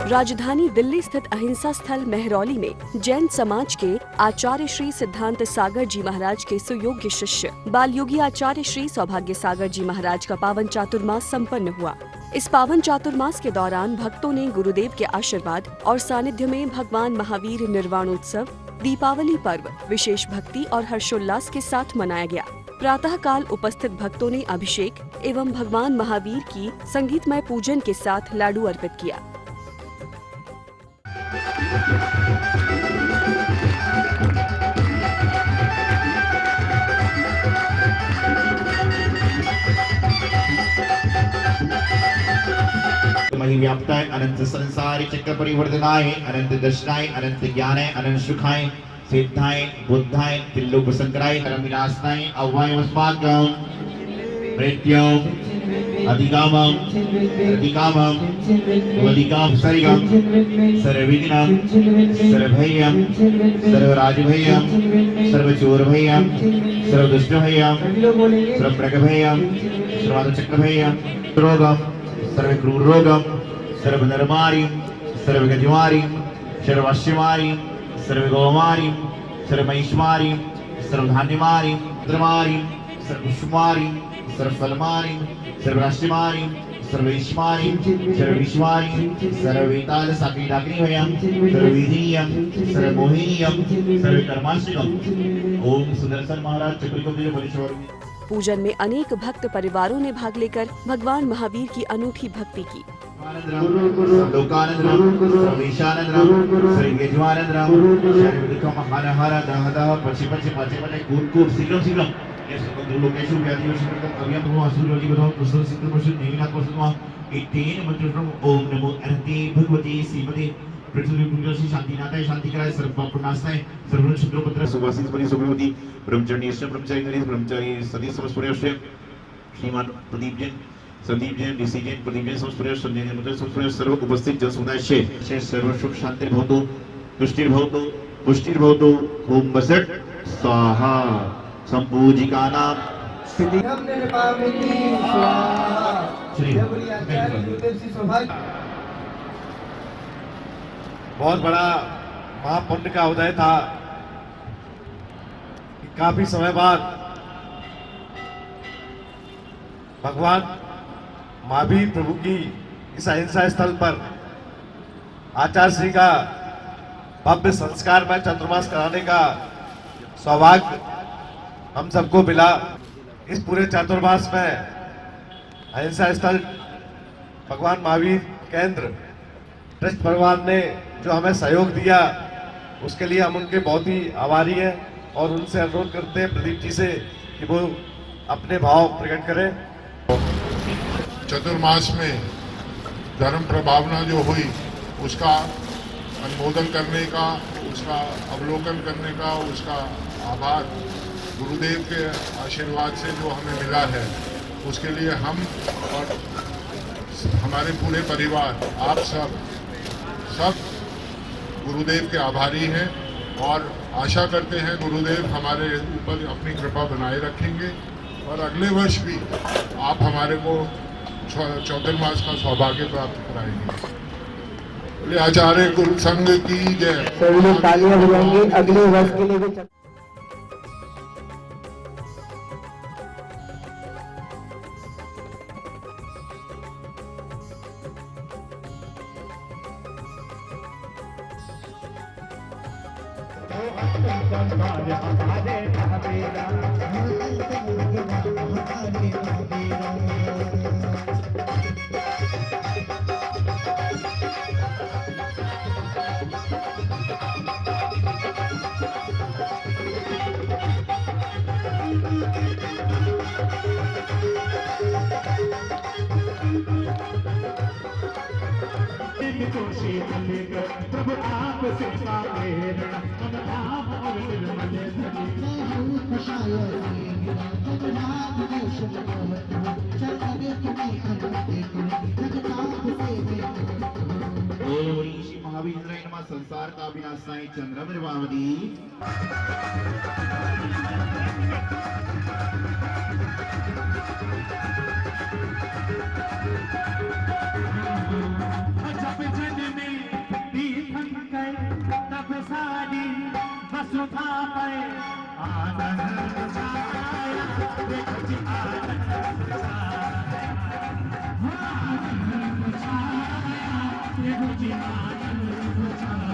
राजधानी दिल्ली स्थित अहिंसा स्थल मेहरौली में जैन समाज के आचार्य श्री सिद्धांत सागर जी महाराज के सुयोग्य शिष्य बाल योगी आचार्य श्री सौभाग्य सागर जी महाराज का पावन चातुर्मास संपन्न हुआ। इस पावन चातुर्मास के दौरान भक्तों ने गुरुदेव के आशीर्वाद और सानिध्य में भगवान महावीर निर्वाणोत्सव दीपावली पर्व विशेष भक्ति और हर्षोल्लास के साथ मनाया गया। प्रातः काल उपस्थित भक्तों ने अभिषेक एवं भगवान महावीर की संगीतमय पूजन के साथ लाडू अर्पित किया। महिव्याप्ताय अनंत संसारी चक्र परिवर्तनाय अनंत दर्शनाय अनंत ज्ञानाय अनंत सुखाय सिद्धाय बुद्धाय त्रिलोक संकराय धर्म विनाशनाय अव्वाय अस्माकं मृत्युम अधिकामं प्रतिकामं वदिकाम सरिगम सर्वविघ्नं सर्वभयं सर्वराजभयं सर्वचोरभयं सर्वदुष्टभयं सर्वप्रगभयं सर्वान्तचक्रभयं रोगं सर्वक्रूररोगं सर्वनरमारीं सर्वगजमारीं सर्वश्यमारीं सर्वगौमारीं सर्वमहिष्मारीं सर्वधान्यमारीं द्रमारीं सर्वपुष्पमारीं सर्वफलमारीं सर्वराष्ट्रमारीं सर्वैश्मारीं सर्वविश्वारीं सर्ववेतालसाकीडाग्निभयं सर्वविधीयं सर्वमोहिनीयं सर्वकर्माश्रियं। ओम सुदर्शन महाराज चक्रवर्ती बलेश्वर। पूजन में अनेक भक्त परिवारों ने भाग लेकर भगवान महावीर की अनूठी भक्ति की। शांतिनाथाय शांतिकराय सर्वपापनाशनाय सर्वशत्रुपत्र सुवासिनी सुभवती ब्रह्मचर्यस्य ब्रह्मचारिणी ब्रह्मचारी सदी समस्पर्यस्य श्रीमान प्रदीप जैन संदीप जैन ऋषि जैन प्रदीप जैन समस्पर्य संजय जैन मुद्रा समस्पर्य सर्व उपस्थित जन समुदाय से सर्व सुख शांति भवतु तुष्टिर्भवतु पुष्टिर्भवतु ओम बसट स्वाहा संपूजिकानां सिद्धिं निर्वामिनी स्वाहा। बहुत बड़ा महापुण्य का उदय था। काफी समय बाद भगवान महावीर प्रभु की इस अहिंसा स्थल पर आचार्य श्री का भव्य संस्कार में चातुर्मास कराने का सौभाग्य हम सबको मिला। इस पूरे चातुर्मास में अहिंसा स्थल भगवान महावीर केंद्र ट्रस्ट परिवार ने जो हमें सहयोग दिया उसके लिए हम उनके बहुत ही आभारी हैं और उनसे अनुरोध करते हैं प्रदीप जी से कि वो अपने भाव प्रकट करें। चतुर्मास में धर्म प्रभावना जो हुई उसका अनुमोदन करने का, उसका अवलोकन करने का, उसका आभार गुरुदेव के आशीर्वाद से जो हमें मिला है उसके लिए हम और हमारे पूरे परिवार आप सब गुरुदेव के आभारी हैं और आशा करते हैं गुरुदेव हमारे ऊपर अपनी कृपा बनाए रखेंगे और अगले वर्ष भी आप हमारे को चातुर्मास का सौभाग्य प्राप्त कराएंगे। आचार्य गुरु संघ की जय। सभी लोग तालियां बजाएंगे अगले वर्ष के लिए। प्रभु आप से प्रेरणा मन धाम और निर्मल श्री महावीराय नमः। संसार का विनाशाय चंद्रम निर्वावदी। जप जननी सारी वसुधा पे आनंद छाया, देखो जी आनंद छाया, आनंद छाया, देखो जी आनंद छाया।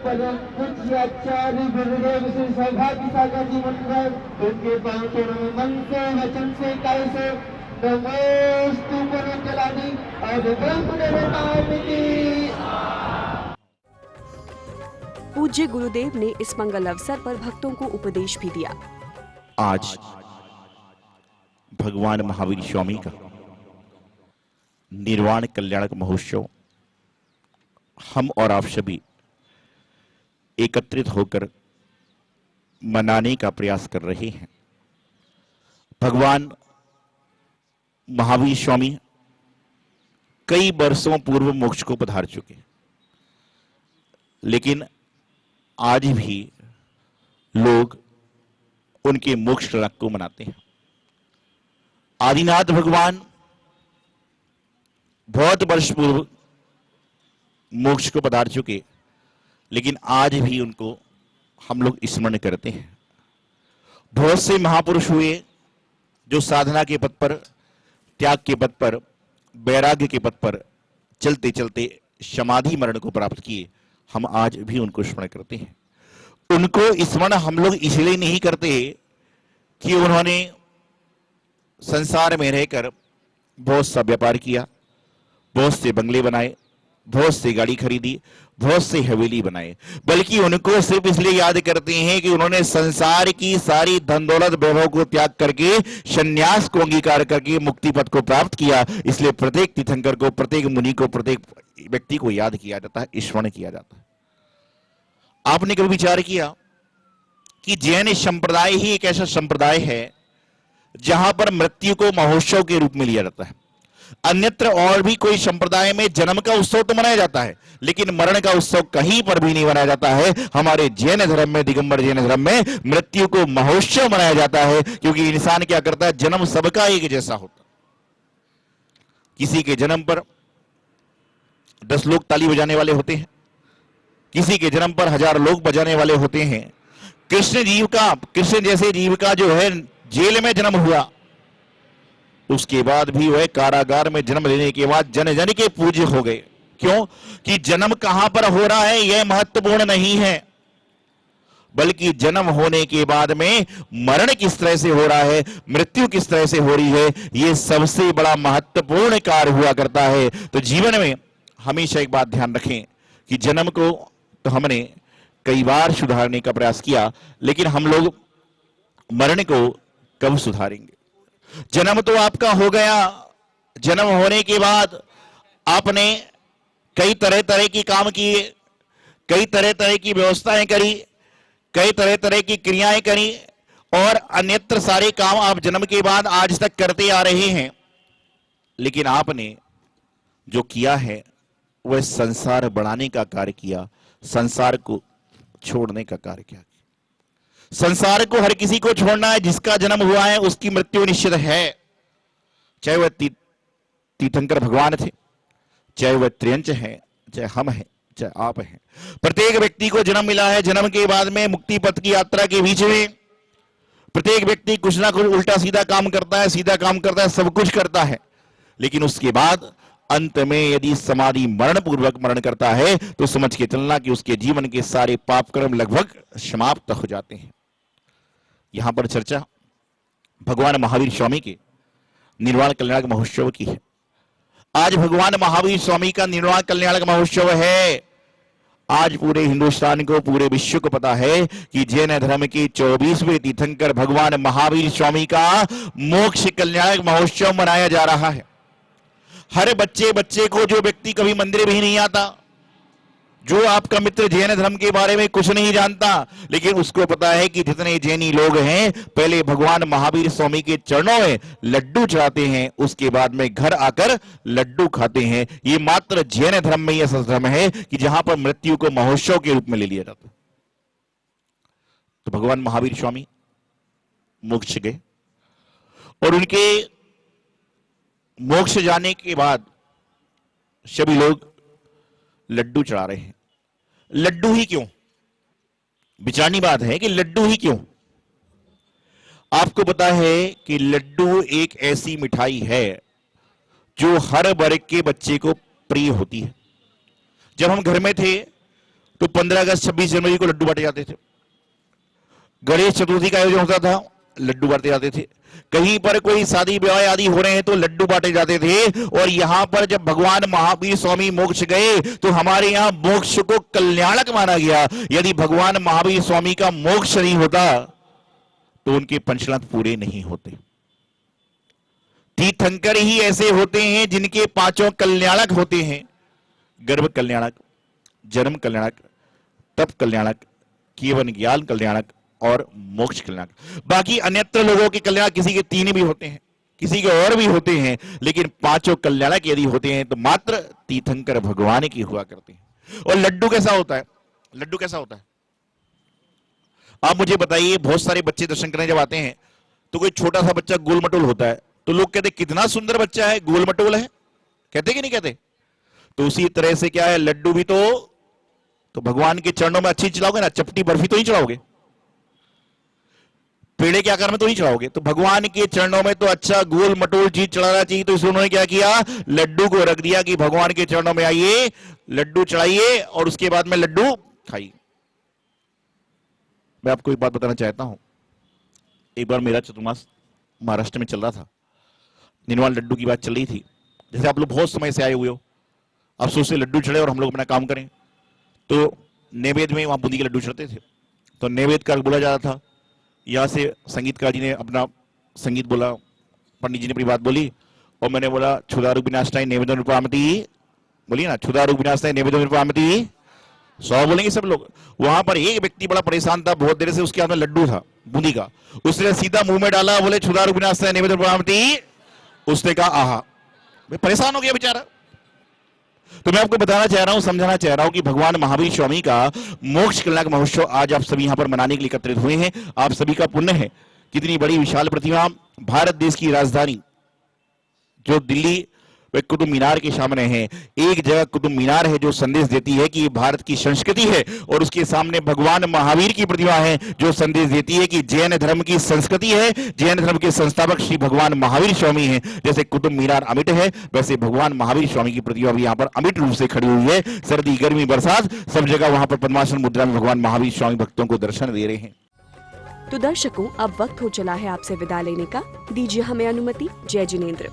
परम पूज्य आचार्य गुरुदेव श्री सौभाग्य सागर जी महाराज उनके पावन में मन से वचन से काय से नमोस्तु परंजलादि और ब्रह्म देवताओं की। पूज्य गुरुदेव ने इस मंगल अवसर पर भक्तों को उपदेश भी दिया। आज भगवान महावीर स्वामी का निर्वाण कल्याणक महोत्सव हम और आप सभी एकत्रित होकर मनाने का प्रयास कर रहे हैं। भगवान महावीर स्वामी कई वर्षों पूर्व मोक्ष को पधार चुके, लेकिन आज भी लोग उनके मोक्ष लड़क को मनाते हैं। आदिनाथ भगवान बहुत वर्ष पूर्व मोक्ष को पधार चुके, लेकिन आज भी उनको हम लोग स्मरण करते हैं। बहुत से महापुरुष हुए जो साधना के पथ पर, त्याग के पथ पर, वैराग्य के पथ पर चलते चलते समाधि मरण को प्राप्त किए। हम आज भी उनको स्मरण करते हैं। उनको स्मरण हम लोग इसलिए नहीं करते कि उन्होंने संसार में रहकर बहुत सा व्यापार किया, बहुत से बंगले बनाए, बहुत सी गाड़ी खरीदी, बहुत से हवेली बनाए, बल्कि उनको सिर्फ इसलिए याद करते हैं कि उन्होंने संसार की सारी धन दौलत वैभव को त्याग करके संन्यास को अंगीकार करके मुक्ति पथ को प्राप्त किया। इसलिए प्रत्येक तीर्थंकर को, प्रत्येक मुनि को, प्रत्येक व्यक्ति को याद किया जाता है, स्मरण किया जाता है। आपने कभी विचार किया कि जैन संप्रदाय ही एक ऐसा संप्रदाय है जहां पर मृत्यु को महोत्सव के रूप में लिया जाता है। अन्यत्र और भी कोई संप्रदाय में जन्म का उत्सव तो मनाया जाता है, लेकिन मरण का उत्सव कहीं पर भी नहीं मनाया जाता है। हमारे जैन धर्म में, दिगंबर जैन धर्म में मृत्यु को महोत्सव मनाया जाता है, क्योंकि इंसान क्या करता है, जन्म सबका एक जैसा होता। किसी के जन्म पर 10 लोग ताली बजाने वाले होते हैं, किसी के जन्म पर 1000 लोग बजाने वाले होते हैं। कृष्ण जैसे जीव का जो है जेल में जन्म हुआ, उसके बाद भी वह कारागार में जन्म लेने के बाद जन जन के पूज्य हो गए। क्यों? कि जन्म कहां पर हो रहा है यह महत्वपूर्ण नहीं है, बल्कि जन्म होने के बाद में मरण किस तरह से हो रहा है, मृत्यु किस तरह से हो रही है, यह सबसे बड़ा महत्वपूर्ण कार्य हुआ करता है। तो जीवन में हमेशा एक बात ध्यान रखें कि जन्म को तो हमने कई बार सुधारने का प्रयास किया, लेकिन हम लोग मरण को कब सुधारेंगे? जन्म तो आपका हो गया, जन्म होने के बाद आपने कई तरह तरह की काम किए, कई तरह तरह की व्यवस्थाएं करी, कई तरह तरह की क्रियाएं करी, और अन्यत्र सारे काम आप जन्म के बाद आज तक करते आ रहे हैं। लेकिन आपने जो किया है वह संसार बढ़ाने का कार्य किया, संसार को छोड़ने का कार्य किया। संसार को हर किसी को छोड़ना है, जिसका जन्म हुआ है उसकी मृत्यु निश्चित है। चाहे वह तीर्थंकर भगवान थे, चाहे वह त्रियंच है, चाहे हम हैं, चाहे आप हैं, प्रत्येक व्यक्ति को जन्म मिला है। जन्म के बाद में मुक्ति पथ की यात्रा के बीच में प्रत्येक व्यक्ति कुछ ना कुछ उल्टा सीधा काम करता है, सीधा काम करता है, सब कुछ करता है, लेकिन उसके बाद अंत में यदि समाधि मरण पूर्वक मरण करता है तो समझ के चलना कि उसके जीवन के सारे पाप कर्म लगभग समाप्त हो जाते हैं। यहां पर चर्चा भगवान महावीर स्वामी के निर्वाण कल्याणक महोत्सव की है। आज भगवान महावीर स्वामी का निर्वाण कल्याणक महोत्सव है। आज पूरे हिंदुस्तान को, पूरे विश्व को पता है कि जैन धर्म के 24वें तीर्थंकर भगवान महावीर स्वामी का मोक्ष कल्याणक महोत्सव मनाया जा रहा है। हर बच्चे को, जो व्यक्ति कभी मंदिर भी नहीं आता, जो आपका मित्र जैन धर्म के बारे में कुछ नहीं जानता, लेकिन उसको पता है कि जितने जैनी लोग हैं पहले भगवान महावीर स्वामी के चरणों में लड्डू चढ़ाते हैं, उसके बाद में घर आकर लड्डू खाते हैं। ये मात्र जैन धर्म में यह धर्म है कि जहां पर मृत्यु को महोत्सव के रूप में ले लिया जाता है। तो भगवान महावीर स्वामी मोक्ष गए, और उनके मोक्ष जाने के बाद सभी लोग लड्डू चढ़ा रहे हैं। लड्डू ही क्यों? विचारनी बात है कि लड्डू ही क्यों? आपको पता है कि लड्डू एक ऐसी मिठाई है जो हर वर्ग के बच्चे को प्रिय होती है। जब हम घर में थे तो 15 अगस्त 26 जनवरी को लड्डू बांटे जाते थे, गणेश चतुर्थी का आयोजन होता था, लड्डू बांटे जाते थे, कहीं पर कोई शादी विवाह आदि हो रहे हैं तो लड्डू बांटे जाते थे। और यहां पर जब भगवान महावीर स्वामी मोक्ष गए तो हमारे यहां मोक्ष को कल्याणक माना गया। यदि भगवान महावीर स्वामी का मोक्ष नहीं होता तो उनके पंचलात पूरे नहीं होते। तीर्थंकर ही ऐसे होते हैं जिनके 5 कल्याणक होते हैं: गर्भ कल्याणक, जन्म कल्याणक, तप कल्याणक, केवल ज्ञान कल्याणक और मोक्ष कल्याणक। बाकी अन्यत्र लोगों के कल्याण किसी के 3 भी होते हैं, किसी के और भी होते हैं, लेकिन 5 कल्याणक यदि होते हैं तो मात्र तीर्थंकर भगवान की हुआ करते हैं। और लड्डू कैसा होता है? लड्डू कैसा होता है आप मुझे बताइए। बहुत सारे बच्चे दर्शन करने जब आते हैं तो कोई छोटा सा बच्चा गोल मटोल होता है तो लोग कहते कितना सुंदर बच्चा है, गोल मटोल है, कहते कि नहीं कहते? तो उसी तरह से क्या है, लड्डू भी तो भगवान के चरणों में अच्छी चलाओगे ना, चपटी बर्फी तो नहीं चढ़ाओगे, पेड़े के आकार में तो नहीं चढ़ाओगे। तो भगवान के चरणों में तो अच्छा गोल मटोल चीज चढ़ाना चाहिए। तो इसलिए उन्होंने क्या किया, लड्डू को रख दिया कि भगवान के चरणों में आइए, लड्डू चढ़ाइए और उसके बाद में लड्डू खाइए। मैं आपको एक बात बताना चाहता हूं। एक बार मेरा चतुर्मास महाराष्ट्र में चल रहा था, निर्वाण लड्डू की बात चल रही थी। जैसे आप लोग बहुत समय से आए हुए हो, आप सोचते लड्डू चढ़े और हम लोग अपना काम करें, तो नैवेद्य में वहां बूंदी के लड्डू चढ़ते थे। तो नैवेद्य का बोला जा रहा था, यहाँ से संगीतकार जी ने अपना संगीत बोला, पंडित जी ने अपनी बात बोली, और मैंने बोला क्षुधारु विनाशाय नैवेद्यं निरुपयामि, बोलिए ना, क्षुधारु विनाशाय नैवेद्यं निरुपयामि। 100 बोलेंगे सब लोग। वहां पर एक व्यक्ति बड़ा परेशान था, बहुत देर से उसके हाथ में लड्डू था बूंदी का, उसने सीधा मुंह में डाला, बोले क्षुधारु विनाशाय नैवेद्यं निरुपयामि। उसने कहा आहा, मैं परेशान हो गया बेचारा। तो मैं आपको बताना चाह रहा हूं, समझाना चाह रहा हूं कि भगवान महावीर स्वामी का मोक्ष कल्याण महोत्सव आज आप सभी यहां पर मनाने के लिए एकत्रित हुए हैं। आप सभी का पुण्य है। कितनी बड़ी विशाल प्रतिमा, भारत देश की राजधानी जो दिल्ली वे कुतुब मीनार के सामने है। एक जगह कुतुब मीनार है जो संदेश देती है कि ये भारत की संस्कृति है, और उसके सामने भगवान महावीर की प्रतिमा है जो संदेश देती है कि जैन धर्म की संस्कृति है। जैन धर्म के संस्थापक श्री भगवान महावीर स्वामी हैं। जैसे कुतुब मीनार अमिट है, वैसे भगवान महावीर स्वामी की प्रतिमा भी यहाँ पर अमिट रूप से खड़ी हुई है। सर्दी गर्मी बरसात सब जगह वहां पर पद्मासन मुद्रा में भगवान महावीर स्वामी भक्तों को दर्शन दे रहे हैं। तो दर्शकों, अब वक्त हो चला है आपसे विदा लेने का। दीजिए हमें अनुमति। जय जिनेंद्र।